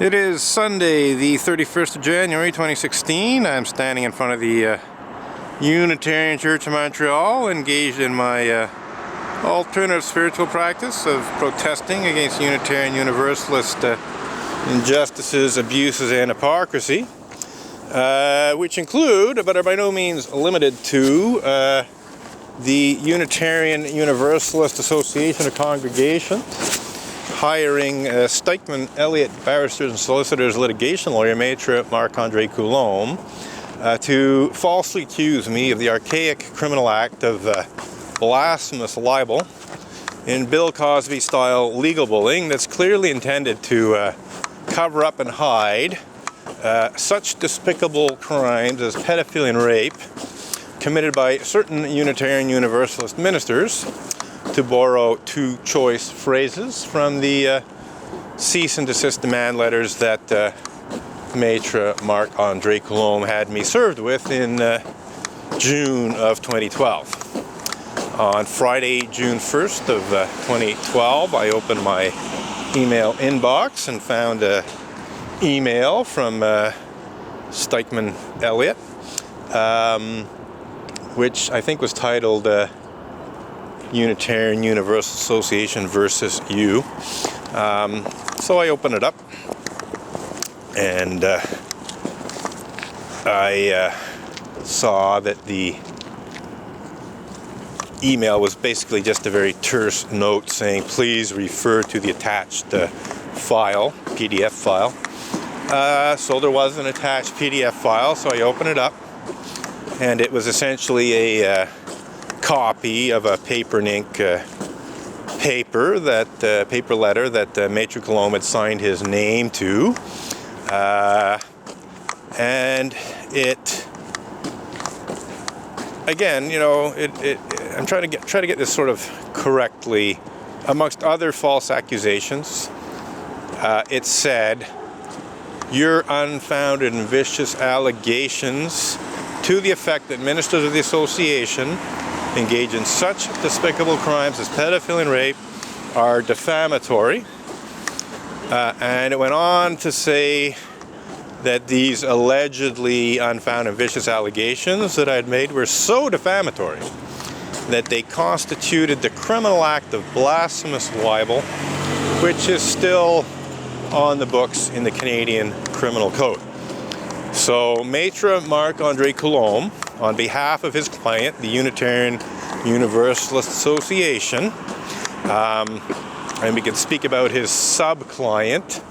It is Sunday, the 31st of January 2016. I'm standing in front of the Unitarian Church of Montreal, engaged in my alternative spiritual practice of protesting against Unitarian Universalist injustices, abuses, and hypocrisy, which include, but are by no means limited to, the Unitarian Universalist Association of Congregations hiring Stikeman Elliott Barristers and Solicitors litigation lawyer, Maître Marc-André Coulombe, to falsely accuse me of the archaic criminal act of blasphemous libel in Bill Cosby-style legal bullying that's clearly intended to cover up and hide such despicable crimes as pedophilia and rape committed by certain Unitarian Universalist ministers, to borrow two choice phrases from the cease and desist demand letters that Maître Marc-André Coulombe had me served with in June of 2012. On Friday, June 1st of 2012, I opened my email inbox and found an email from Stikeman Elliott, which I think was titled Unitarian Universal Association versus you. So I opened it up, and I saw that the email was basically just a very terse note saying, please refer to the attached file, PDF file. So there was an attached PDF file, so I opened it up, and it was essentially a copy of a paper and ink paper letter that Maître Coulombe had signed his name to, and it, again, you know, I'm trying to get this sort of correctly. Amongst other false accusations, it said, your unfounded and vicious allegations to the effect that ministers of the association engage in such despicable crimes as pedophilia and rape are defamatory. And it went on to say that these allegedly unfounded and vicious allegations that I had made were so defamatory that they constituted the criminal act of blasphemous libel, which is still on the books in the Canadian Criminal Code. So Maître Marc-André Coulombe, on behalf of his client, the Unitarian Universalist Association, and we can speak about his sub-client,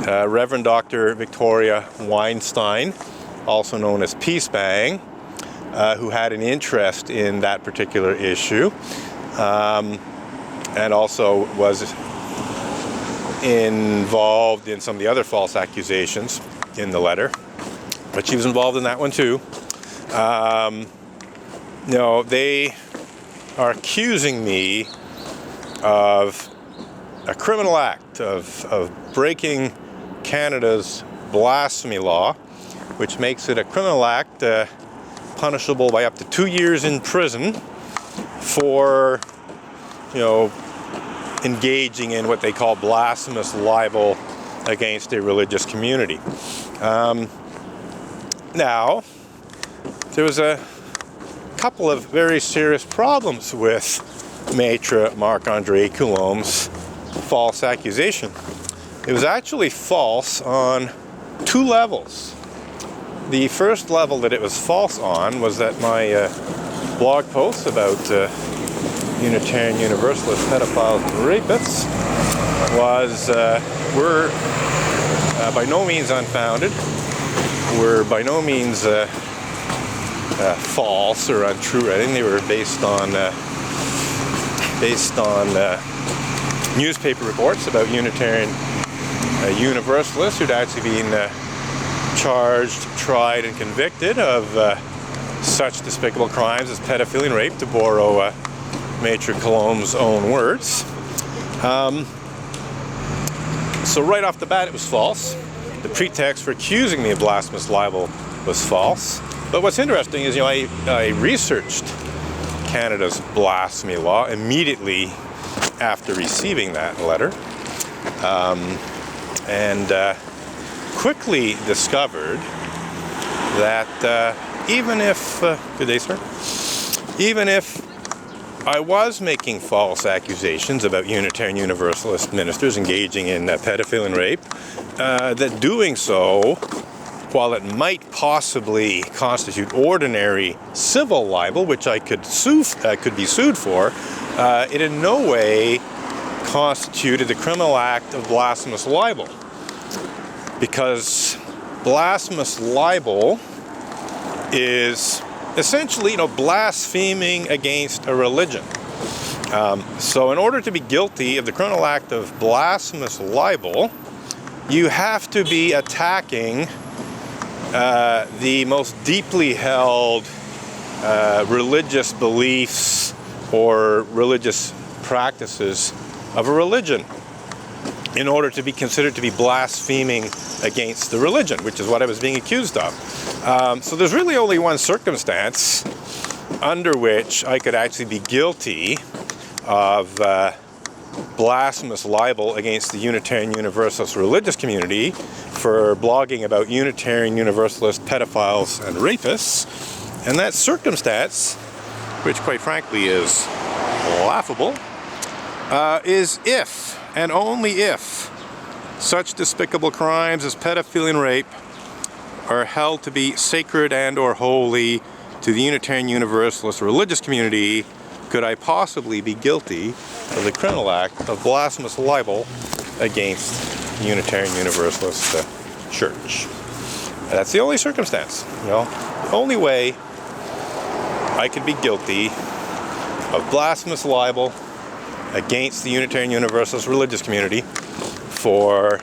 Reverend Dr. Victoria Weinstein, also known as Peace Bang, who had an interest in that particular issue, and also was involved in some of the other false accusations in the letter. But she was involved in that one too. No, they are accusing me of a criminal act of breaking Canada's blasphemy law, which makes it a criminal act punishable by up to 2 years in prison for, you know, engaging in what they call blasphemous libel against a religious community. Now, there was a couple of very serious problems with Maître Marc-André Coulombe's false accusation. It was actually false on two levels. The first level that it was false on was that my blog posts about Unitarian Universalist pedophiles and rapists were by no means unfounded, were by no means false or untrue. I think they were based on newspaper reports about Unitarian Universalists who'd actually been charged, tried, and convicted of such despicable crimes as pedophilia and rape, to borrow Maître Coulombe's own words. So right off the bat, it was false. The pretext for accusing me of blasphemous libel was false. But what's interesting is, you know, I researched Canada's blasphemy law immediately after receiving that letter, and quickly discovered that even if, good day, sir, even if I was making false accusations about Unitarian Universalist ministers engaging in pedophilia and rape, that doing so, while it might possibly constitute ordinary civil libel, which I could be sued for, it in no way constituted the criminal act of blasphemous libel. Because blasphemous libel is essentially, blaspheming against a religion. So in order to be guilty of the criminal act of blasphemous libel, you have to be attacking the most deeply held religious beliefs or religious practices of a religion in order to be considered to be blaspheming against the religion, which is what I was being accused of. So there's really only one circumstance under which I could actually be guilty of blasphemous libel against the Unitarian Universalist religious community for blogging about Unitarian Universalist pedophiles and rapists. And that circumstance, which quite frankly is laughable, is if and only if such despicable crimes as pedophilia and rape are held to be sacred and or holy to the Unitarian Universalist religious community, could I possibly be guilty of the criminal act of blasphemous libel against the Unitarian Universalist Church. That's the only circumstance. The only way I could be guilty of blasphemous libel against the Unitarian Universalist religious community for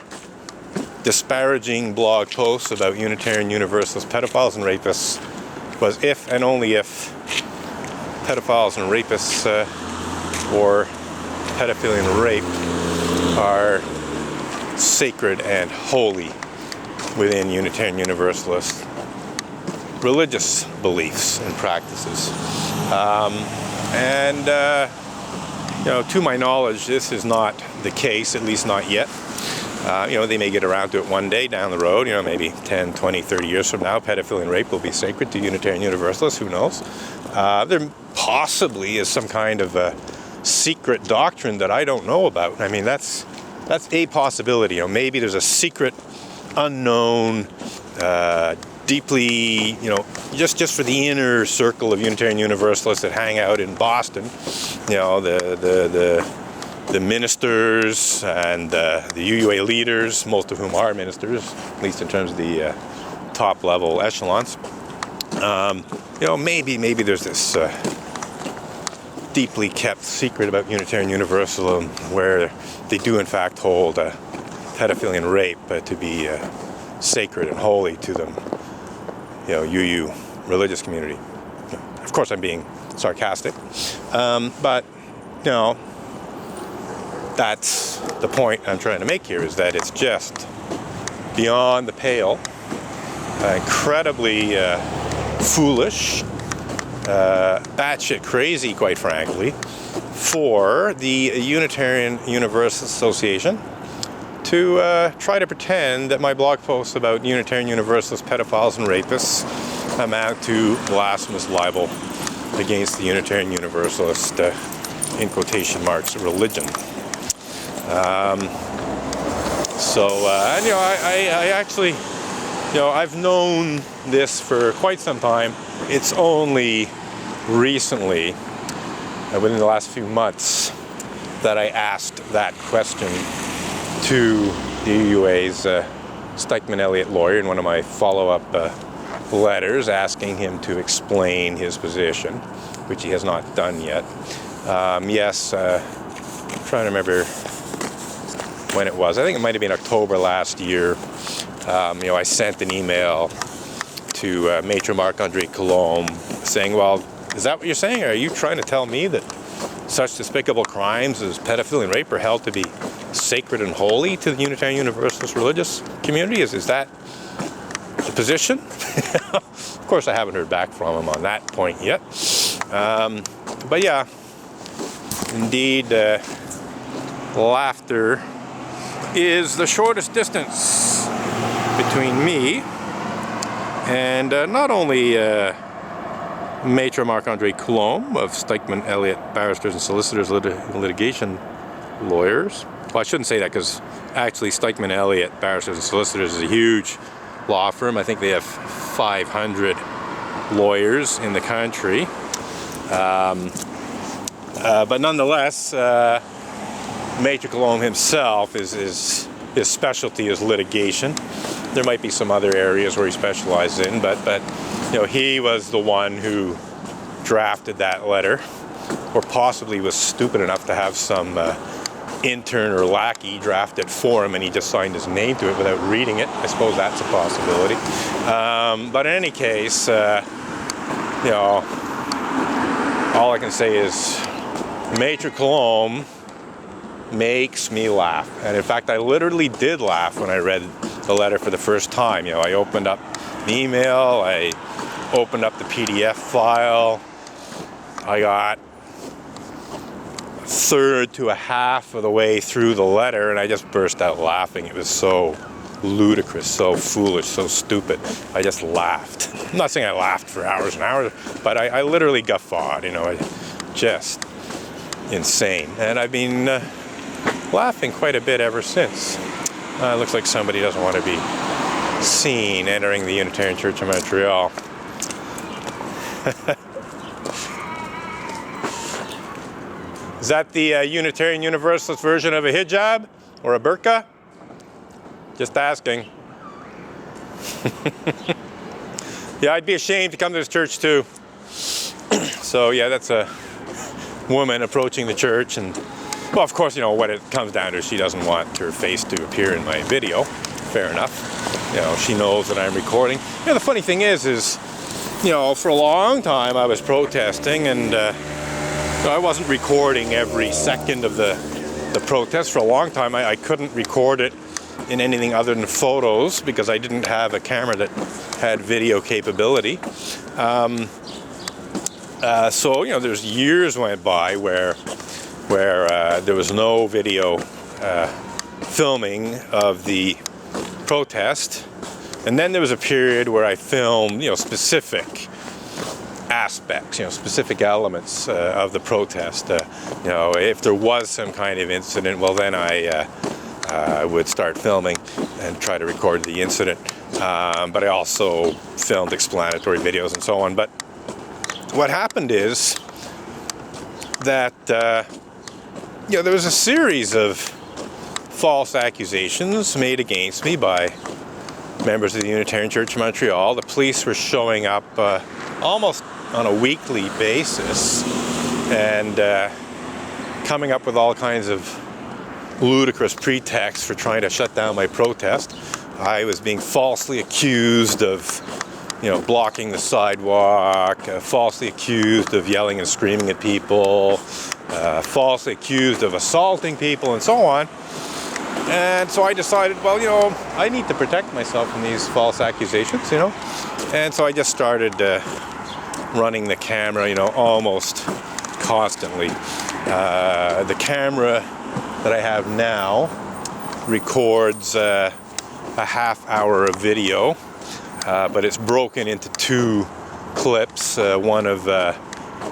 disparaging blog posts about Unitarian Universalist pedophiles and rapists was if and only if pedophiles and rapists or pedophilia and rape are sacred and holy within Unitarian Universalist religious beliefs and practices. To my knowledge, this is not the case, at least not yet. They may get around to it one day down the road, maybe 10, 20, 30 years from now, pedophilia and rape will be sacred to Unitarian Universalists, who knows? There possibly is some kind of a secret doctrine that I don't know about. I mean, that's a possibility. Maybe there's a secret, unknown, deeply, just for the inner circle of Unitarian Universalists that hang out in Boston, the ministers and the UUA leaders, most of whom are ministers, at least in terms of the top level echelons. Maybe there's this deeply kept secret about Unitarian Universalism where they do in fact hold pedophilia and rape to be sacred and holy to them, UU religious community. Of course, I'm being sarcastic, but that's the point I'm trying to make here, is that it's just beyond the pale, incredibly foolish, batshit crazy, quite frankly, for the Unitarian Universalist Association to try to pretend that my blog posts about Unitarian Universalist pedophiles and rapists amount to blasphemous libel against the Unitarian Universalist, in quotation marks, religion. I actually, I've known this for quite some time. It's only recently, within the last few months, that I asked that question to the UUA's Stikeman Elliott lawyer in one of my follow-up letters, asking him to explain his position, which he has not done yet. I'm trying to remember when it was. I think it might have been October last year. I sent an email to Maître Marc-André Coulombe saying, well, is that what you're saying? Are you trying to tell me that such despicable crimes as pedophilia and rape are held to be sacred and holy to the Unitarian Universalist religious community? Is that the position? Of course, I haven't heard back from him on that point yet. But yeah, indeed, laughter is the shortest distance between me and not only Maitre Marc-Andre Coulombe of Stikeman Elliott Barristers and Solicitors Litigation Lawyers. Well, I shouldn't say that, because actually Stikeman Elliott Barristers and Solicitors is a huge law firm. I think they have 500 lawyers in the country. But nonetheless, Maitre Coulombe himself, his specialty is litigation. There might be some other areas where he specializes in, but you know, he was the one who drafted that letter, or possibly was stupid enough to have some intern or lackey draft it for him, and he just signed his name to it without reading it. I suppose that's a possibility. But in any case, you know, all I can say is Maitre Coulombe makes me laugh. And in fact, I literally did laugh when I read the letter for the first time. You know, I opened up the email, I opened up the PDF file, I got a third to a half of the way through the letter, and I just burst out laughing. It was so ludicrous, so foolish, so stupid. I just laughed. I'm not saying I laughed for hours and hours, but I literally guffawed, you know, just insane. And I've been laughing quite a bit ever since. It looks like somebody doesn't want to be seen entering the Unitarian Church of Montreal. Is that the Unitarian Universalist version of a hijab or a burqa? Just asking. Yeah, I'd be ashamed to come to this church too. So yeah, that's a woman approaching the church, and well, of course, you know what it comes down to. She doesn't want her face to appear in my video. Fair enough. You know, she knows that I'm recording. You know, the funny thing is, you know, for a long time I was protesting, and I wasn't recording every second of the protest. For a long time, I couldn't record it in anything other than photos because I didn't have a camera that had video capability. So you know, there's years went by where there was no video filming of the protest, and then there was a period where I filmed, you know, specific aspects, you know, specific elements of the protest. You know, if there was some kind of incident, well, then I would start filming and try to record the incident. But I also filmed explanatory videos and so on. But what happened is that you know, there was a series of false accusations made against me by members of the Unitarian Church of Montreal. The police were showing up almost on a weekly basis and coming up with all kinds of ludicrous pretexts for trying to shut down my protest. I was being falsely accused of, you know, blocking the sidewalk, falsely accused of yelling and screaming at people, falsely accused of assaulting people, and so on. And so I decided, well, you know, I need to protect myself from these false accusations, you know. And so I just started running the camera, you know, almost constantly. The camera that I have now records a half hour of video, but it's broken into two clips, one of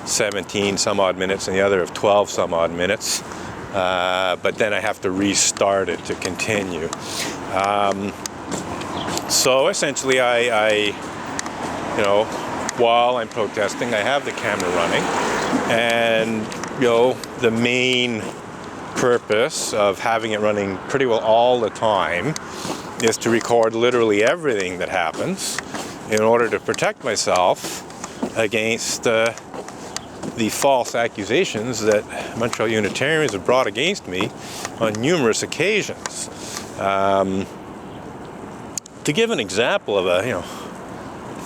17 some odd minutes and the other of 12 some odd minutes. But then I have to restart it to continue. So essentially I, you know, while I'm protesting, I have the camera running, and, you know, the main purpose of having it running pretty well all the time is to record literally everything that happens in order to protect myself against the false accusations that Montreal Unitarians have brought against me on numerous occasions. To give an example of a, you know,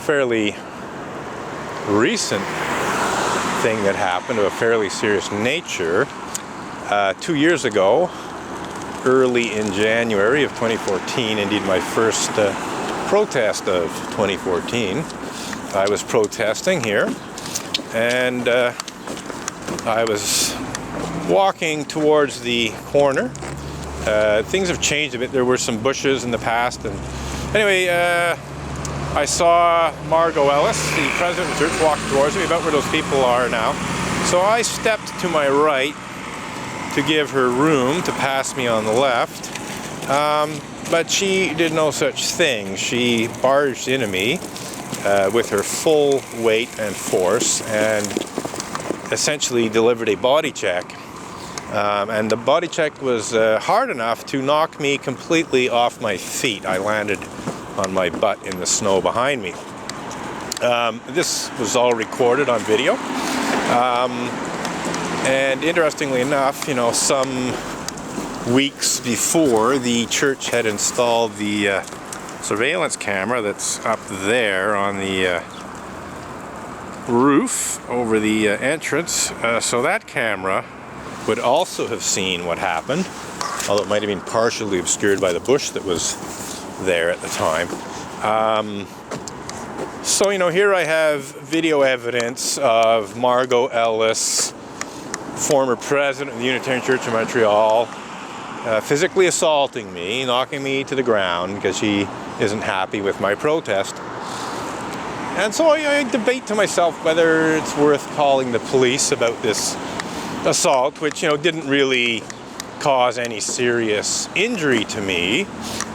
fairly recent thing that happened of a fairly serious nature, 2 years ago, early in January of 2014, indeed my first protest of 2014, I was protesting here, and I was walking towards the corner. Things have changed a bit. There were some bushes in the past, and Anyway, I saw Margot Ellis, the president of the church, walk towards me, about where those people are now. So I stepped to my right to give her room to pass me on the left. But she did no such thing. She barged into me with her full weight and force and essentially delivered a body check. And the body check was hard enough to knock me completely off my feet. I landed on my butt in the snow behind me. This was all recorded on video. And interestingly enough, you know, some weeks before, the church had installed the surveillance camera that's up there on the roof over the entrance. So that camera would also have seen what happened, although it might have been partially obscured by the bush that was there at the time. So, you know, here I have video evidence of Margot Ellis, former president of the Unitarian Church of Montreal, physically assaulting me, knocking me to the ground because she isn't happy with my protest. And so I debate to myself whether it's worth calling the police about this assault, which, you know, didn't really cause any serious injury to me.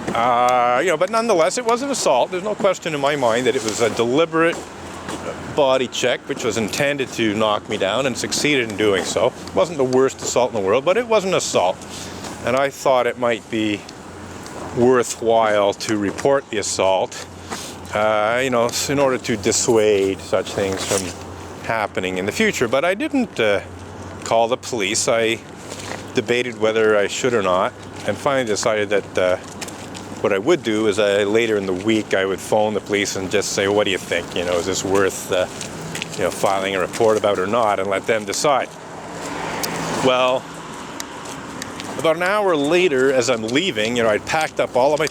You know, but nonetheless, it was an assault. There's no question in my mind that it was a deliberate body check, which was intended to knock me down and succeeded in doing so. It wasn't the worst assault in the world, but it was an assault. And I thought it might be worthwhile to report the assault, you know, in order to dissuade such things from happening in the future. But I didn't call the police. I debated whether I should or not, and finally decided that what I would do is later in the week I would phone the police and just say, what do you think? You know, is this worth you know, filing a report about or not, and let them decide. Well, about an hour later, as I'm leaving, you know, I'd packed up all of my